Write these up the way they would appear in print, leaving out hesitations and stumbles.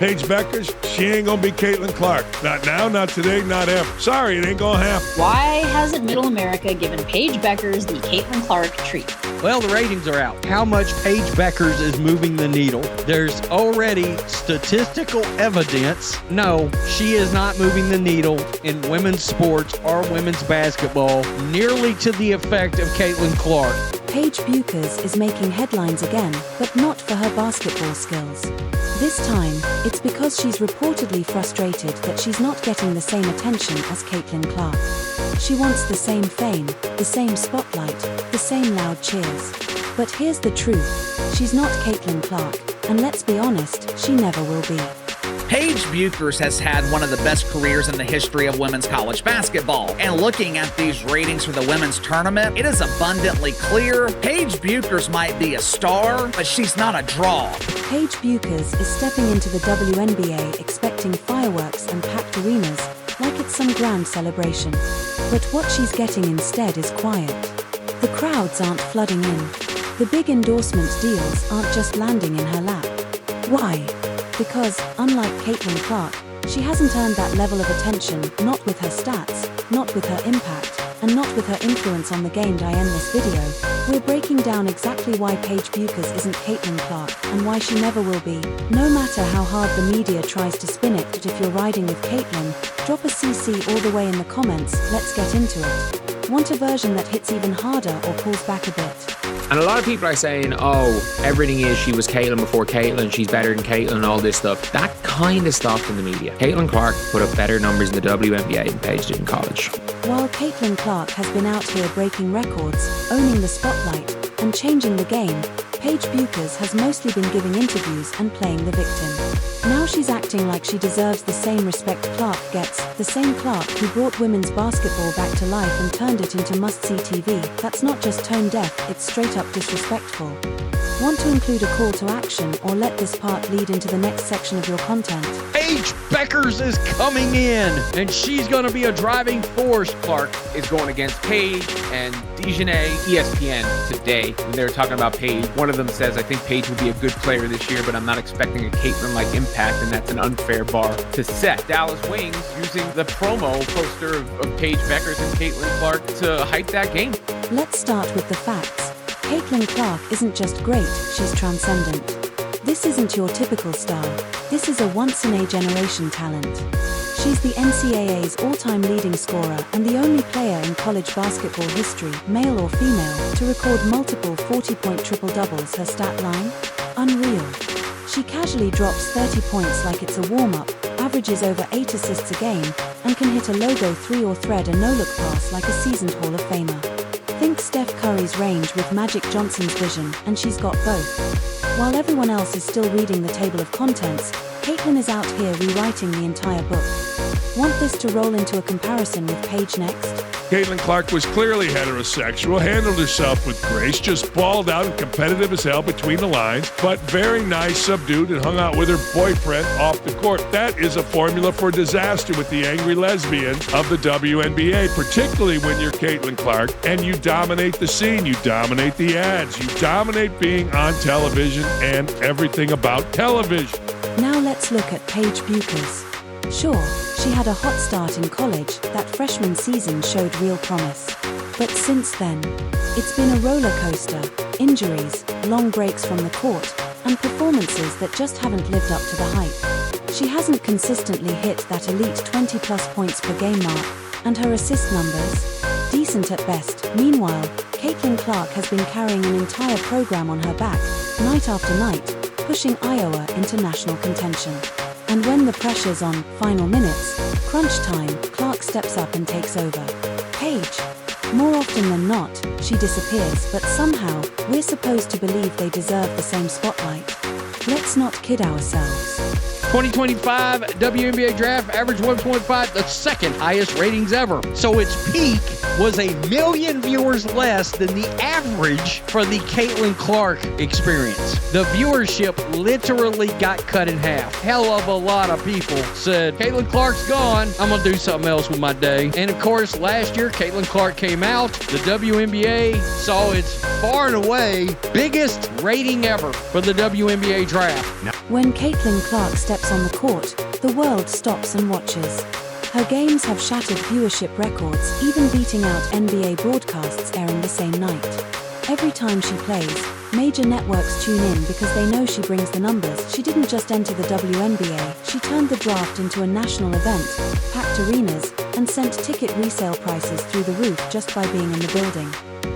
Paige Bueckers, she ain't gonna be Caitlin Clark. Not now, not today, not ever. Sorry, it ain't gonna happen. Why hasn't Middle America given Paige Bueckers the Caitlin Clark treat? Well, the ratings are out. How much Paige Bueckers is moving the needle? There's already statistical evidence. No, she is not moving the needle in women's sports or women's basketball nearly to the effect of Caitlin Clark. Paige Bueckers is making headlines again, but not for her basketball skills. This time, it's because she's reportedly frustrated that she's not getting the same attention as Caitlin Clark. She wants the same fame, the same spotlight, the same loud cheers. But here's the truth, she's not Caitlin Clark, and let's be honest, she never will be. Paige Bueckers has had one of the best careers in the history of women's college basketball. And looking at these ratings for the women's tournament, it is abundantly clear Paige Bueckers might be a star, but she's not a draw. Paige Bueckers is stepping into the WNBA expecting fireworks and packed arenas, like it's some grand celebration. But what she's getting instead is quiet. The crowds aren't flooding in. The big endorsement deals aren't just landing in her lap. Why? Because, unlike Caitlin Clark, she hasn't earned that level of attention, not with her stats, not with her impact, and not with her influence on the game. In this video, we're breaking down exactly why Paige Bueckers isn't Caitlin Clark, and why she never will be. No matter how hard the media tries to spin it, but if you're riding with Caitlin, drop a CC all the way in the comments. Let's get into it. Want a version that hits even harder or pulls back a bit? And a lot of people are saying, oh, everything is she was Caitlin before Caitlin, she's better than Caitlin and all this stuff. That kind of stopped in the media. Caitlin Clark put up better numbers in the WNBA than Paige did in college. While Caitlin Clark has been out here breaking records, owning the spotlight, and changing the game, Paige Bueckers has mostly been giving interviews and playing the victim. Now she's acting like she deserves the same respect Clark gets, the same Clark who brought women's basketball back to life and turned it into must-see TV. That's not just tone deaf, it's straight up disrespectful. Want to include a call to action or let this part lead into the next section of your content? Paige Bueckers is coming in, and she's going to be a driving force. Clark is going against Paige and Dejanay. ESPN today, when they were talking about Paige, one of them says, I think Paige will be a good player this year, but I'm not expecting a Caitlin-like impact, and that's an unfair bar to set. Dallas Wings using the promo poster of Paige Bueckers and Caitlin Clark to hype that game. Let's start with the facts. Caitlin Clark isn't just great, she's transcendent. This isn't your typical star. This is a once-in-a-generation talent. She's the NCAA's all-time leading scorer and the only player in college basketball history, male or female, to record multiple 40-point triple-doubles. Her stat line? Unreal. She casually drops 30 points like it's a warm-up, averages over 8 assists a game, and can hit a logo 3 or thread a no-look pass like a seasoned Hall of Famer. Think Steph Curry's range with Magic Johnson's vision, and she's got both. While everyone else is still reading the table of contents, Caitlin is out here rewriting the entire book. Want this to roll into a comparison with Paige next? Caitlin Clark was clearly heterosexual, handled herself with grace, just balled out and competitive as hell between the lines, but very nice, subdued, and hung out with her boyfriend off the court. That is a formula for disaster with the angry lesbian of the WNBA, particularly when you're Caitlin Clark and you dominate the scene, you dominate the ads, you dominate being on television and everything about television. Now let's look at Paige Bueckers. Sure, she had a hot start in college. That freshman season showed real promise. But since then, it's been a roller coaster. Injuries, long breaks from the court, and performances that just haven't lived up to the hype. She hasn't consistently hit that elite 20-plus points per game mark, and her assist numbers? Decent at best. Meanwhile, Caitlin Clark has been carrying an entire program on her back, night after night, pushing Iowa into national contention. And when the pressure's on, final minutes, crunch time, Clark steps up and takes over. Paige. More often than not, she disappears, but somehow, we're supposed to believe they deserve the same spotlight. Let's not kid ourselves. 2025 WNBA draft, average 1.5, the second highest ratings ever. So its peak was 1 million viewers less than the average for the Caitlin Clark experience. The viewership literally got cut in half. Hell of a lot of people said, Caitlin Clark's gone, I'm gonna do something else with my day. And of course, last year, Caitlin Clark came out. The WNBA saw its far and away biggest rating ever for the WNBA draft. When Caitlin Clark stepped steps on the court, the world stops and watches. Her games have shattered viewership records, even beating out NBA broadcasts airing the same night. Every time she plays, major networks tune in because they know she brings the numbers. She didn't just enter the WNBA, she turned the draft into a national event, packed arenas, and sent ticket resale prices through the roof just by being in the building.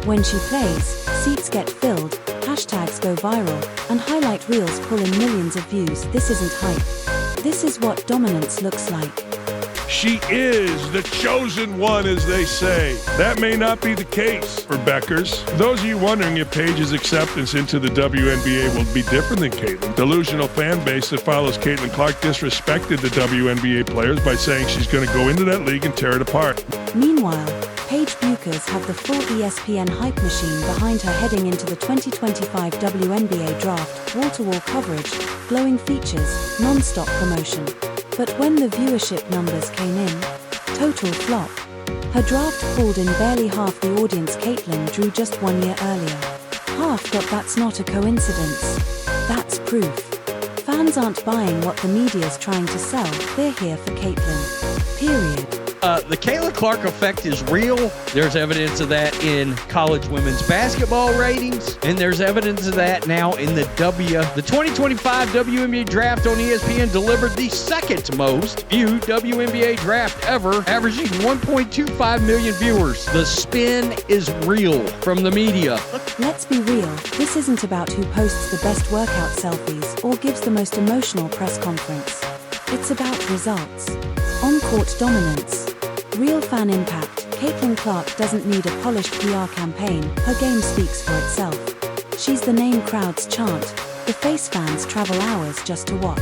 When she plays, seats get filled, hashtags go viral, and highlight reels pull in millions of views. This isn't hype. This is what dominance looks like. She is the chosen one, as they say. That may not be the case for Bueckers. Those of you wondering if Paige's acceptance into the WNBA will be different than Caitlin, delusional fan base that follows Caitlin Clark disrespected the WNBA players by saying she's going to go into that league and tear it apart. Meanwhile, Paige Bueckers had the full ESPN hype machine behind her heading into the 2025 WNBA draft, wall-to-wall coverage, glowing features, non-stop promotion. But when the viewership numbers came in, total flop. Her draft pulled in barely half the audience Caitlin drew just 1 year earlier. Half, but that's not a coincidence. That's proof. Fans aren't buying what the media's trying to sell, they're here for Caitlin. Period. The Caitlin Clark effect is real. There's evidence of that in college women's basketball ratings, and there's evidence of that now in the 2025 WNBA draft on ESPN delivered the second most viewed WNBA draft ever, averaging 1.25 million viewers. The spin is real from the media. Let's be real, this isn't about who posts the best workout selfies or gives the most emotional press conference. It's about results. On-court dominance. Real fan impact. Caitlin Clark doesn't need a polished PR campaign, her game speaks for itself. She's the name crowds chant, the face fans travel hours just to watch.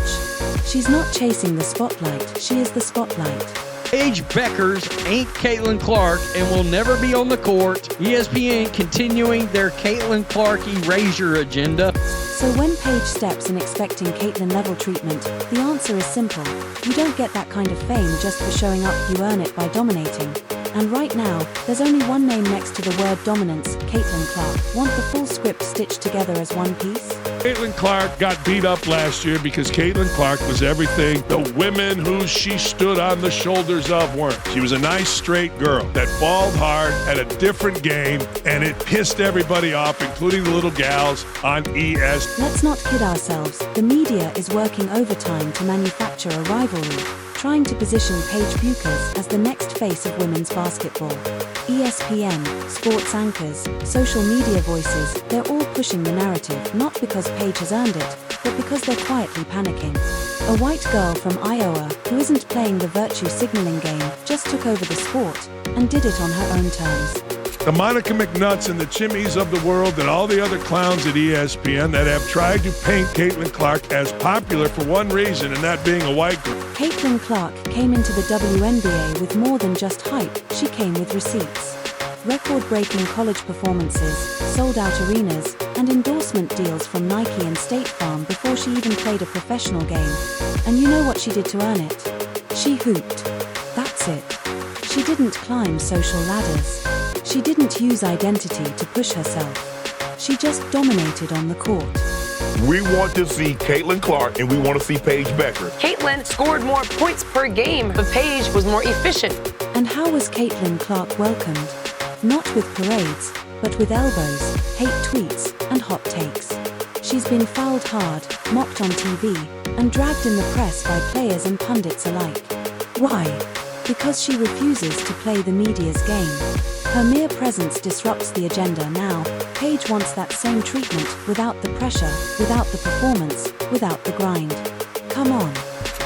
She's not chasing the spotlight, she is the spotlight. Paige Bueckers ain't Caitlin Clark and will never be on the court. ESPN continuing their Caitlin Clark erasure agenda. So when Paige steps in expecting Caitlin-level treatment, the answer is simple. You don't get that kind of fame just for showing up, you earn it by dominating. And right now, there's only one name next to the word dominance, Caitlin Clark. Want the full script stitched together as one piece? Caitlin Clark got beat up last year because Caitlin Clark was everything the women who she stood on the shoulders of weren't. She was a nice, straight girl that balled hard, had a different game, and it pissed everybody off, including the little gals on ES. Let's not kid ourselves. The media is working overtime to manufacture a rivalry, trying to position Paige Bueckers as the next face of women's basketball. ESPN, sports anchors, social media voices, they're all pushing the narrative, not because Paige has earned it, but because they're quietly panicking. A white girl from Iowa, who isn't playing the virtue signaling game, just took over the sport, and did it on her own terms. The Monica McNutts and the Chimmies of the world and all the other clowns at ESPN that have tried to paint Caitlin Clark as popular for one reason, and that being a white girl. Caitlin Clark came into the WNBA with more than just hype, she came with receipts. Record-breaking college performances, sold-out arenas, and endorsement deals from Nike and State Farm before she even played a professional game. And you know what she did to earn it? She hooped. That's it. She didn't climb social ladders. She didn't use identity to push herself. She just dominated on the court. We want to see Caitlin Clark and we want to see Paige Bueckers. Caitlin scored more points per game, but Paige was more efficient. And how was Caitlin Clark welcomed? Not with parades, but with elbows, hate tweets, and hot takes. She's been fouled hard, mocked on TV, and dragged in the press by players and pundits alike. Why? Because she refuses to play the media's game. Her mere presence disrupts the agenda now. Paige wants that same treatment, without the pressure, without the performance, without the grind. Come on.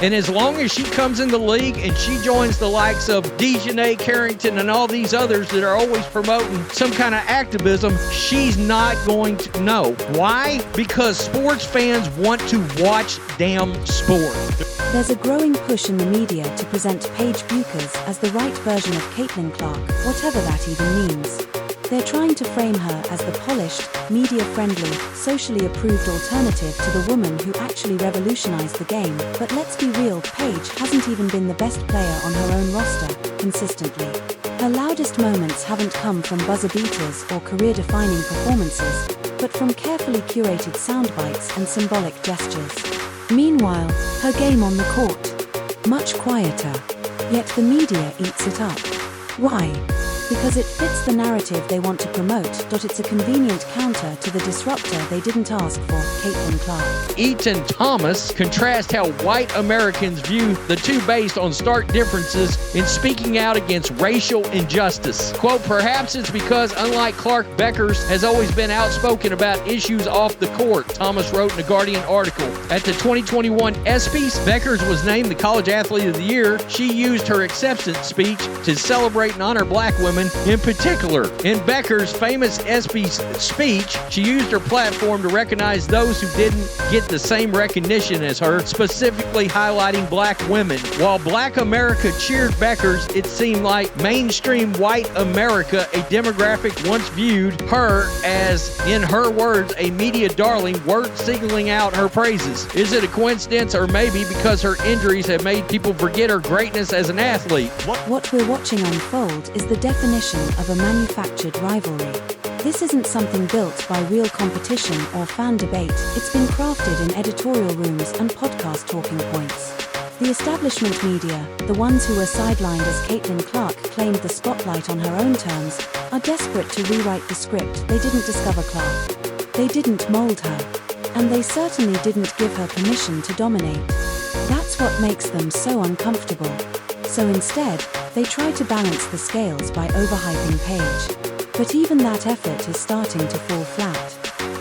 And as long as she comes in the league and she joins the likes of Dejanay Carrington and all these others that are always promoting some kind of activism, she's not going to know. Why? Because sports fans want to watch damn sport. There's a growing push in the media to present Paige Bueckers as the right version of Caitlin Clark, whatever that even means. They're trying to frame her as the polished, media-friendly, socially approved alternative to the woman who actually revolutionized the game. But let's be real, Paige hasn't even been the best player on her own roster, consistently. Her loudest moments haven't come from buzzer beaters or career-defining performances, but from carefully curated sound bites and symbolic gestures. Meanwhile, her game on the court, much quieter. Yet the media eats it up. Why? Because it fits the narrative they want to promote. It's a convenient counter to the disruptor they didn't ask for, Caitlin Clark. Eaton Thomas contrasts how white Americans view the two based on stark differences in speaking out against racial injustice. Quote, perhaps it's because, unlike Clark, Bueckers has always been outspoken about issues off the court, Thomas wrote in a Guardian article. At the 2021 ESPYs, Bueckers was named the College Athlete of the Year. She used her acceptance speech to celebrate and honor black women in particular. In Bueckers' famous ESPYs speech, she used her platform to recognize those who didn't get the same recognition as her, specifically highlighting black women. While black America cheered Bueckers, it seemed like mainstream white America, a demographic once viewed her as, in her words, a media darling, weren't singling out her praises. Is it a coincidence, or maybe because her injuries have made people forget her greatness as an athlete? What we're watching unfold is the definition of a manufactured rivalry. This isn't something built by real competition or fan debate. It's been crafted in editorial rooms and podcast talking points. The establishment media, the ones who were sidelined as Caitlin Clark claimed the spotlight on her own terms, are desperate to rewrite the script. They didn't discover Clark. They didn't mold her. And they certainly didn't give her permission to dominate. That's what makes them so uncomfortable. So instead, they try to balance the scales by overhyping Paige. But even that effort is starting to fall flat.